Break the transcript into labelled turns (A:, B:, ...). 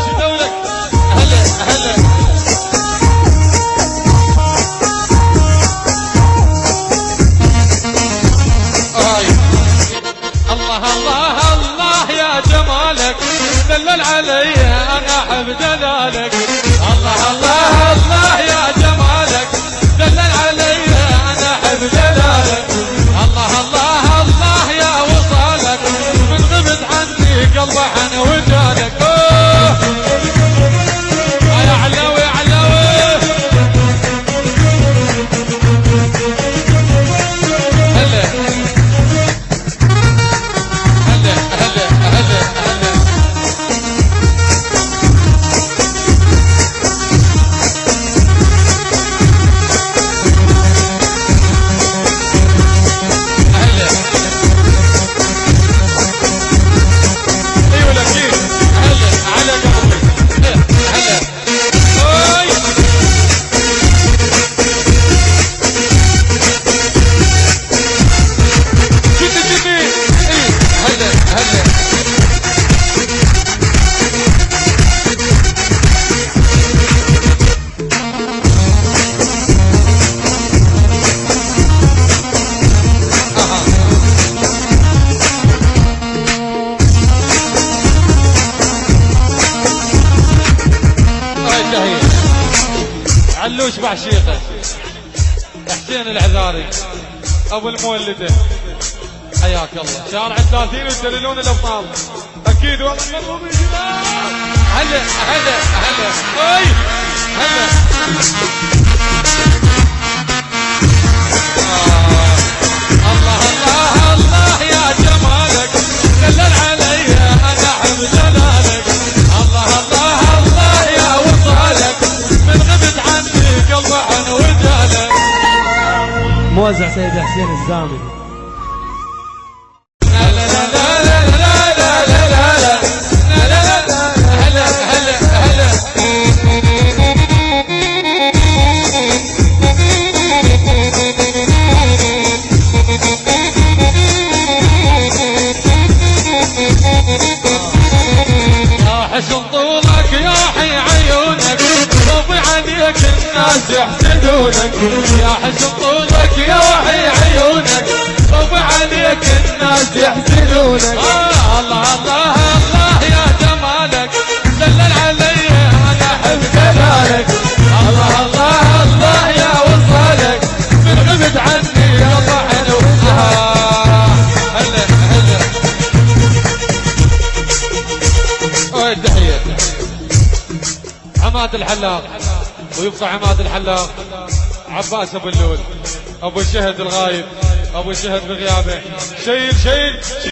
A: شدولك هلا هلا الله الله الله يا جمالك دلل علي انا احب دلالك الله الله الله يا جمالك دلل علي انا احب دلالك الله الله الله يا وصالك من غبت عني قلبي حن وجالك يا علوي علوي هلا هلا هلا هلا هلا ايوه الاكيد هلا على قلبي هلا هاي جدي ايه هلا هلا علوش بعشيقه حسين العذاري ابو المولده حياك الله شارع 30 وتدللون الابطال اكيد والله مضروب هلا هلا هلا اي هلا الله الله الله يا جمالك دلل علي انا احب دلالك الله الله الله يا وصالك من غبت عني قلبي حن وجالك
B: موزع سيد حسين الزامي
A: حسن طولك يا حي عيونك صوفي عليك الناس يحسدونك يا حسن طولك يا حي عيونك صوفي عليك الناس يحسدونك الله الله الله يا جمالك دلل علي انا احب دلالك الله الله الله يا وصالك من غبت عني يا طحن هلا هلا تحية عماد الحلاق ويبقى عماد الحلاق عباس ابو اللول ابو الشهد الغايب ابو الشهد بغيابه شيل